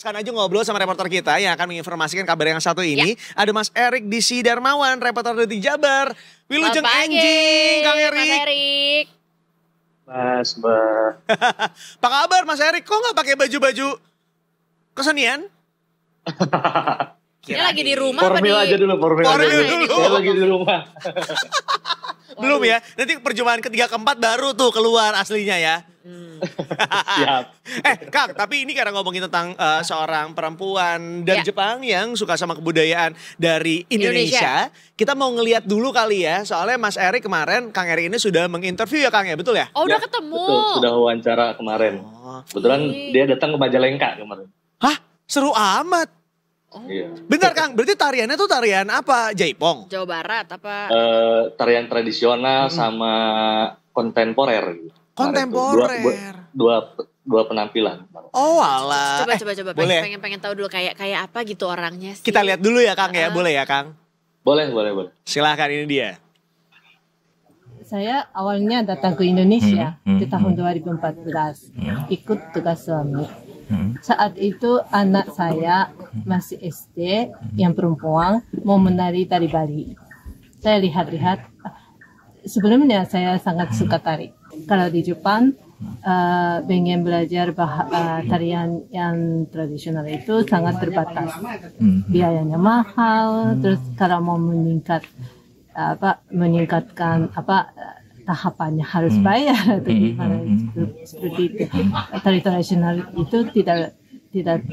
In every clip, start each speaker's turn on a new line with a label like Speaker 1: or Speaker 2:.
Speaker 1: Sekarang aja ngobrol sama reporter kita yang akan menginformasikan kabar yang satu ini. Ada Mas Erik Disi Darmawan, reporter dari Jabar. Wilujeng Enjing, Kang Erik.
Speaker 2: Mas Erik.
Speaker 3: Mas, Mbak.
Speaker 1: Apa kabar Mas Erik? Kok nggak pakai baju-baju kesenian?
Speaker 2: Dia lagi di rumah
Speaker 3: Formil aja dulu, formil aja dulu. Saya lagi di rumah.
Speaker 1: Belum ya, nanti perjumpaan ketiga keempat baru tuh keluar aslinya ya.
Speaker 3: Siap.
Speaker 1: Kang, tapi ini karena ngomongin tentang seorang perempuan dari
Speaker 2: Ya.
Speaker 1: Jepang yang suka sama kebudayaan dari Indonesia. Kita mau ngeliat dulu kali ya, soalnya Mas Erik kemarin, Kang Erik ini sudah menginterview ya Kang ya, betul ya?
Speaker 2: Oh udah
Speaker 3: Ya,
Speaker 2: ketemu.
Speaker 3: Betul, sudah wawancara kemarin. Kebetulan dia datang ke Majalengka kemarin.
Speaker 1: Hah? Seru amat.
Speaker 2: Oh,
Speaker 3: Iya.
Speaker 1: Bentar Kang, berarti tariannya tuh tarian apa? Jaipong?
Speaker 2: Jawa Barat apa?
Speaker 3: Tarian tradisional sama kontemporer. Gitu.
Speaker 1: Kontemporer.
Speaker 3: Dua penampilan.
Speaker 1: Oh alah.
Speaker 2: Coba.
Speaker 1: boleh.
Speaker 2: Pengen tahu dulu kayak apa gitu orangnya sih.
Speaker 1: Kita lihat dulu ya Kang ya, boleh ya Kang?
Speaker 3: Boleh.
Speaker 1: Silahkan, ini dia.
Speaker 4: Saya awalnya datang ke Indonesia di tahun 2014, ikut tugas suami. Saat itu anak saya masih SD, yang perempuan, mau menari tari Bali. Saya lihat-lihat, sebelumnya saya sangat suka tari. Kalau di Jepang, pengen belajar tarian yang tradisional itu sangat terbatas. Biayanya mahal, terus kalau mau meningkatkan tahapannya harus bayar atau gimana seperti itu. Tari tradisional itu tidak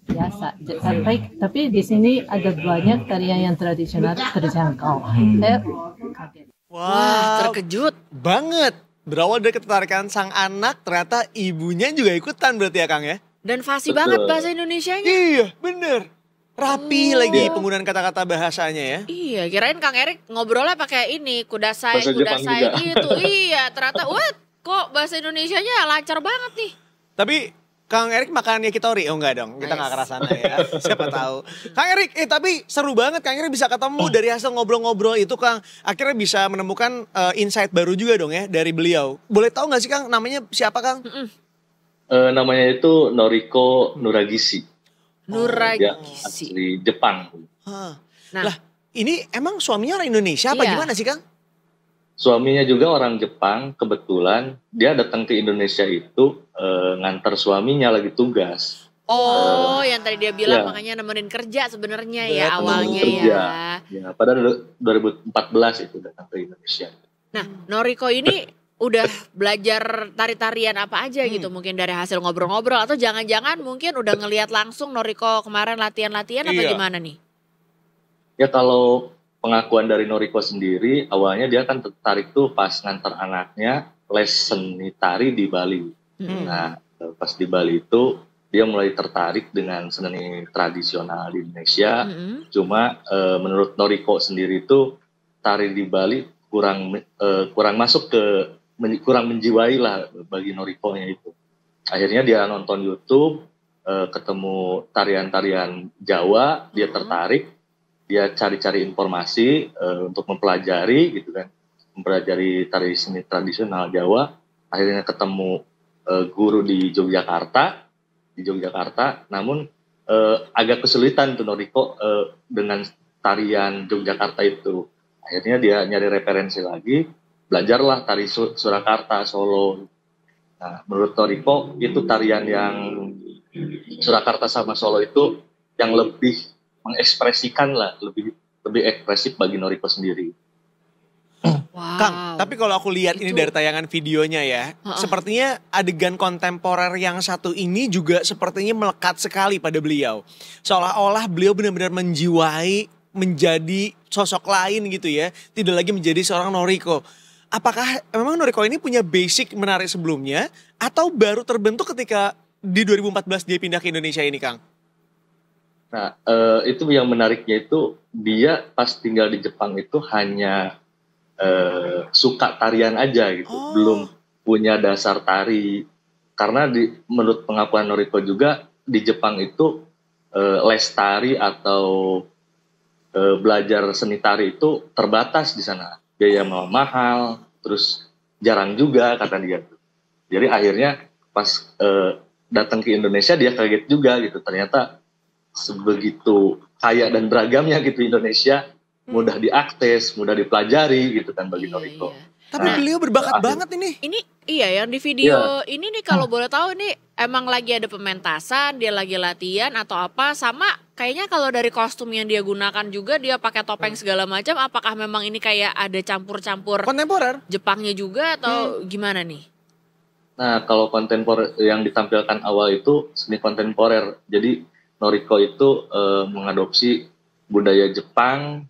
Speaker 4: biasa. Tapi di sini ada banyak tarian yang tradisional terjangkau. Saya kaget.
Speaker 2: Wah, terkejut
Speaker 1: Banget. Berawal dari ketertarikan sang anak, ternyata ibunya juga ikutan berarti ya Kang ya?
Speaker 2: dan fasih
Speaker 3: Betul.
Speaker 2: banget bahasa Indonesianya.
Speaker 1: Iya, bener. Rapi lagi penggunaan kata-kata bahasanya ya.
Speaker 2: Iya, kirain Kang Erik ngobrolnya pakai ini kudasai
Speaker 3: Bahasa Jepang juga.
Speaker 2: gitu. Iya, ternyata kok bahasa Indonesianya lancar banget nih.
Speaker 1: Tapi Kang Erik makan yakitori? Oh enggak dong, kita nggak ke arah sana ya. Siapa tahu. Kang Erik, tapi seru banget Kang Erik bisa ketemu dari hasil ngobrol-ngobrol itu Kang. Akhirnya bisa menemukan insight baru juga dong ya dari beliau. Boleh tahu nggak sih Kang namanya siapa Kang?
Speaker 3: Namanya itu Noriko Nuragisi. Dia
Speaker 2: Nuragisi.
Speaker 3: asli Jepang.
Speaker 1: Hah.
Speaker 2: Nah.
Speaker 1: Lah, ini emang suaminya orang Indonesia apa
Speaker 2: Iya.
Speaker 1: gimana sih Kang?
Speaker 3: Suaminya juga orang Jepang, kebetulan dia datang ke Indonesia itu ngantar suaminya lagi tugas.
Speaker 2: Oh, yang tadi dia bilang
Speaker 3: ya.
Speaker 2: makanya nemenin kerja sebenarnya
Speaker 1: Betul.
Speaker 2: ya awalnya
Speaker 3: Kerja.
Speaker 2: ya.
Speaker 3: Ya, pada 2014 itu datang ke Indonesia.
Speaker 2: Nah, Noriko ini udah belajar tari-tarian apa aja gitu mungkin dari hasil ngobrol-ngobrol atau jangan-jangan mungkin udah ngelihat langsung Noriko kemarin latihan-latihan apa
Speaker 1: Iya.
Speaker 2: gimana nih?
Speaker 3: Ya kalau pengakuan dari Noriko sendiri, awalnya dia kan tertarik tuh pas ngantar anaknya les seni tari di Bali. Nah, pas di Bali itu dia mulai tertarik dengan seni tradisional di Indonesia. Cuma menurut Noriko sendiri itu tari di Bali kurang masuk kurang menjiwai lah bagi Noriko-nya itu. Akhirnya dia nonton YouTube, ketemu tarian-tarian Jawa, dia tertarik, dia cari-cari informasi untuk mempelajari gitu kan, mempelajari tari seni tradisional Jawa. Akhirnya ketemu guru di Yogyakarta, namun agak kesulitan tuh Noriko dengan tarian Yogyakarta itu. Akhirnya dia nyari referensi lagi, belajarlah tari Surakarta, Solo. Nah, menurut Noriko itu tarian yang Surakarta sama Solo itu yang lebih mengekspresikan lah, lebih ekspresif bagi Noriko sendiri.
Speaker 2: Wow.
Speaker 1: Kang, tapi kalau aku lihat ini dari tayangan videonya ya, sepertinya adegan kontemporer yang satu ini juga sepertinya melekat sekali pada beliau. Seolah-olah beliau benar-benar menjiwai menjadi sosok lain gitu ya, tidak lagi menjadi seorang Noriko. Apakah memang Noriko ini punya basic menari sebelumnya atau baru terbentuk ketika di 2014 dia pindah ke Indonesia ini, Kang?
Speaker 3: Nah, itu yang menariknya itu dia pas tinggal di Jepang itu hanya suka tarian aja gitu, belum punya dasar tari. Karena menurut pengakuan Noriko juga di Jepang itu les tari atau belajar seni tari itu terbatas di sana, biaya mahal, terus jarang juga kata dia. Jadi akhirnya pas datang ke Indonesia dia kaget juga gitu, ternyata sebegitu kaya dan beragamnya gitu Indonesia, mudah diakses, mudah dipelajari gitu kan bagi Noriko.
Speaker 1: Tapi beliau berbakat banget ini.
Speaker 2: Ini iya yang di video ini nih kalau boleh tahu ini emang lagi ada pementasan, dia lagi latihan atau apa, sama kayaknya kalau dari kostum yang dia gunakan juga dia pakai topeng segala macam, apakah memang ini kayak ada campur-campur
Speaker 1: kontemporer
Speaker 2: Jepangnya juga atau gimana nih?
Speaker 3: Nah, kalau kontemporer yang ditampilkan awal itu seni kontemporer. Jadi Noriko itu mengadopsi budaya Jepang,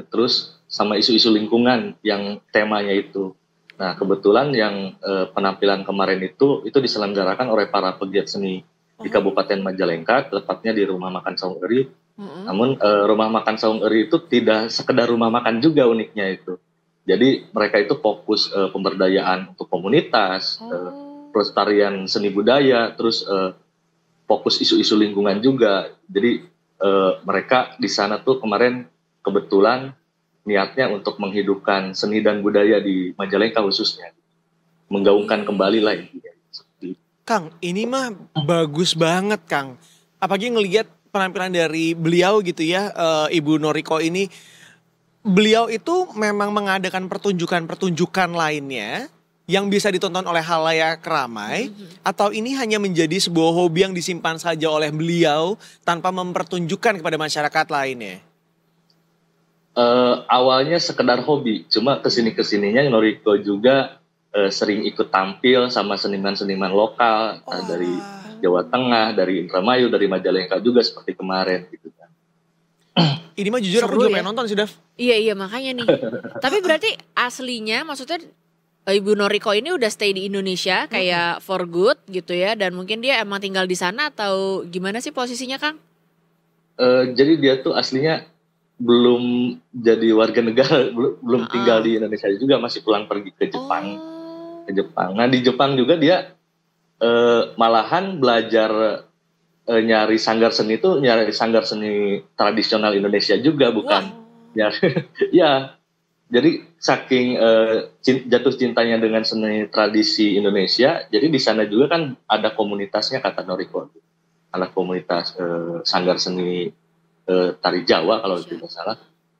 Speaker 3: terus sama isu-isu lingkungan yang temanya itu. Nah, kebetulan yang penampilan kemarin itu diselenggarakan oleh para pegiat seni di Kabupaten Majalengka, tepatnya di Rumah Makan Saung Eri. Namun Rumah Makan Saung Eri itu tidak sekedar rumah makan juga uniknya itu. Jadi mereka itu fokus pemberdayaan untuk komunitas, pelestarian seni budaya, terus fokus isu-isu lingkungan juga. Jadi mereka di sana tuh kemarin kebetulan niatnya untuk menghidupkan seni dan budaya di Majalengka khususnya, menggaungkan kembali lah intinya.
Speaker 1: Kang, ini mah bagus banget Kang. Apalagi ngelihat penampilan dari beliau gitu ya, Ibu Noriko ini, beliau itu memang mengadakan pertunjukan-pertunjukan lainnya yang bisa ditonton oleh halayak ramai, atau ini hanya menjadi sebuah hobi yang disimpan saja oleh beliau tanpa mempertunjukkan kepada masyarakat lainnya?
Speaker 3: Awalnya sekedar hobi, cuma kesininya Noriko juga sering ikut tampil sama seniman-seniman lokal dari Jawa Tengah, dari Indramayu, dari Majalengka juga seperti kemarin gitu kan.
Speaker 1: Ini mah jujur aku juga pengen nonton sih, Dav.
Speaker 2: Iya makanya nih. Tapi berarti aslinya maksudnya Ibu Noriko ini udah stay di Indonesia kayak for good gitu ya, dan mungkin dia emang tinggal di sana atau gimana sih posisinya Kang?
Speaker 3: Jadi dia tuh aslinya belum jadi warga negara, belum tinggal di Indonesia juga, masih pulang pergi ke Jepang. Nah di Jepang juga dia malahan belajar nyari sanggar seni tradisional Indonesia juga, bukan? Ya, jadi saking jatuh cintanya dengan seni tradisi Indonesia, jadi di sana juga kan ada komunitasnya kata Noriko, ada komunitas sanggar seni tari Jawa kalau tidak salah.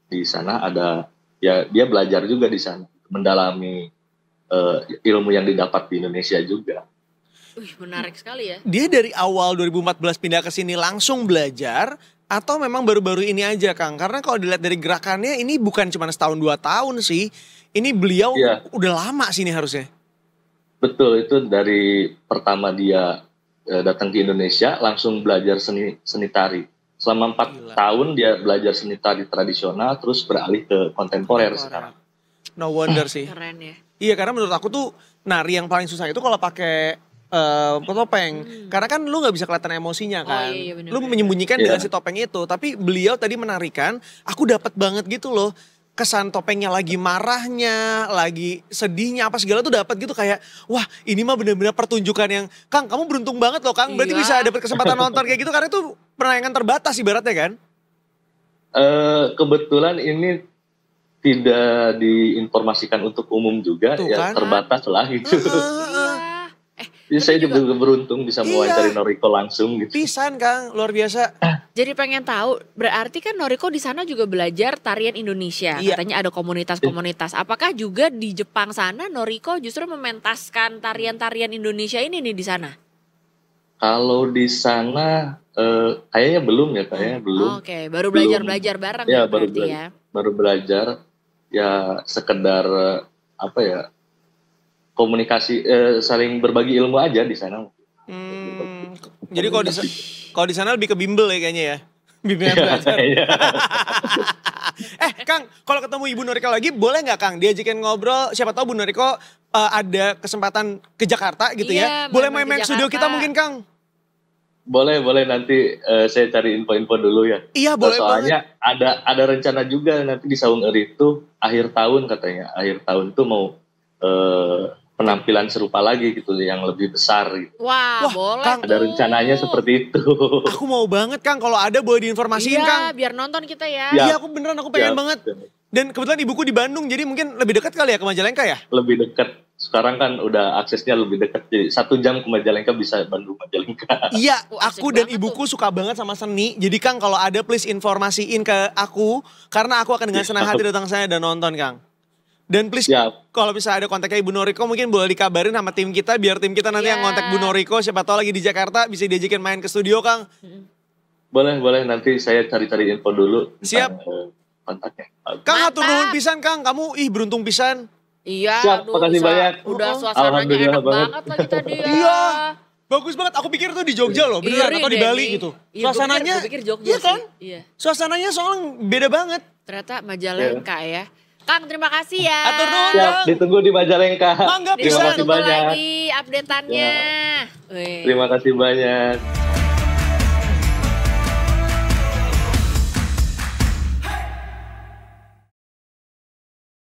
Speaker 3: Di sana ada, ya dia belajar juga di sana, mendalami ilmu yang didapat di Indonesia juga.
Speaker 2: Menarik sekali ya.
Speaker 1: Dia dari awal 2014 pindah ke sini langsung belajar atau memang baru-baru ini aja Kang? Karena kalau dilihat dari gerakannya ini bukan cuma setahun 2 tahun sih. Ini beliau udah lama sih ini harusnya.
Speaker 3: Betul, itu dari pertama dia datang ke Indonesia langsung belajar seni tari. Selama 4 tahun dia belajar seni tari tradisional, terus beralih ke kontemporer sekarang.
Speaker 1: No wonder sih.
Speaker 2: Keren ya.
Speaker 1: Iya, karena menurut aku tuh nari yang paling susah itu kalau pakai topeng. Karena kan lu gak bisa kelihatan emosinya kan. Bener, lu menyembunyikan dengan si topeng itu. Tapi beliau tadi menarikan, aku dapat banget gitu loh. Kesan topengnya lagi marahnya, lagi sedihnya, apa segala tuh dapat gitu kayak, wah ini mah benar-benar pertunjukan yang, Kang kamu beruntung banget loh Kang, berarti bisa dapat kesempatan nonton kayak gitu karena itu penayangan terbatas ibaratnya kan?
Speaker 3: Kebetulan ini tidak diinformasikan untuk umum juga, tuh, ya kan? Terbatas lah gitu. Saya juga beruntung bisa mewawancari Noriko langsung gitu.
Speaker 1: Pisan Kang, luar biasa.
Speaker 2: Jadi pengen tahu, berarti kan Noriko di sana juga belajar tarian Indonesia. Katanya ada komunitas-komunitas. Apakah juga di Jepang sana Noriko justru mementaskan tarian-tarian Indonesia ini nih di sana?
Speaker 3: Kalau di sana kayaknya belum ya, belum.
Speaker 2: Oke, baru belajar bareng ya berarti ya.
Speaker 3: Baru belajar ya sekedar apa ya? Komunikasi, saling berbagi ilmu aja di sana.
Speaker 1: Jadi kalau di sana lebih ke bimbel ya kayaknya ya. Bimbingan belajar. Kang, kalau ketemu Ibu Noriko lagi boleh nggak Kang diajakin ngobrol? Siapa tahu Bu Noriko ada kesempatan ke Jakarta gitu ya. Boleh main-main studio kita mungkin Kang?
Speaker 3: Boleh nanti saya cari info-info dulu ya.
Speaker 1: Iya boleh
Speaker 3: soalnya banget. Ada rencana juga nanti di Saung Eri itu akhir tahun katanya. Akhir tahun tuh mau penampilan serupa lagi gitu yang lebih besar gitu.
Speaker 2: Wah boleh
Speaker 3: Kang, ada rencananya seperti itu.
Speaker 1: Aku mau banget Kang, kalau ada boleh diinformasiin Kang.
Speaker 2: Biar nonton kita ya.
Speaker 1: Iya aku pengen banget. Dan kebetulan ibuku di Bandung jadi mungkin lebih dekat kali ya ke Majalengka ya?
Speaker 3: Lebih dekat sekarang kan udah aksesnya lebih dekat. Jadi 1 jam ke Majalengka bisa Bandung Majalengka.
Speaker 1: Iya,
Speaker 2: Wah,
Speaker 1: aku
Speaker 2: asik
Speaker 1: dan
Speaker 2: banget
Speaker 1: ibuku suka banget sama seni. Jadi Kang kalau ada please informasiin ke aku. Karena aku akan dengan senang hati datang sana dan nonton Kang. Dan please
Speaker 3: Siap.
Speaker 1: kalau bisa ada kontaknya Ibu Noriko mungkin boleh dikabarin sama tim kita. Biar tim kita nanti yang kontak Bu Noriko. Siapa tahu lagi di Jakarta bisa diajakin main ke studio Kang.
Speaker 3: Boleh. Nanti saya cari-cari info dulu.
Speaker 1: Siap.
Speaker 3: Kontaknya.
Speaker 1: Kang hatur nuhun pisan Kang. Kamu beruntung pisan.
Speaker 2: Iya,
Speaker 3: Siap, makasih banyak.
Speaker 2: Udah suasananya
Speaker 3: Alhamdulillah
Speaker 2: enak
Speaker 3: banget.
Speaker 2: banget lagi tadi ya.
Speaker 1: Iya. Bagus banget. Aku pikir tuh di Jogja loh. Beneran
Speaker 2: Iri
Speaker 1: atau di
Speaker 2: deh
Speaker 1: Bali
Speaker 2: nih.
Speaker 1: gitu.
Speaker 2: Iya,
Speaker 1: Suasananya.
Speaker 2: gue pikir Jogja
Speaker 1: Iya kan?
Speaker 2: sih. Iya.
Speaker 1: Suasananya soalnya beda banget.
Speaker 2: Ternyata Majalengka ya. Kang, terima kasih ya.
Speaker 1: Hatur nuhun.
Speaker 3: Siap, ditunggu di Majalengka.
Speaker 1: Mangga
Speaker 3: Terima
Speaker 1: pisan.
Speaker 3: kasih banyak.
Speaker 2: Lagi update-annya.
Speaker 3: Terima kasih banyak.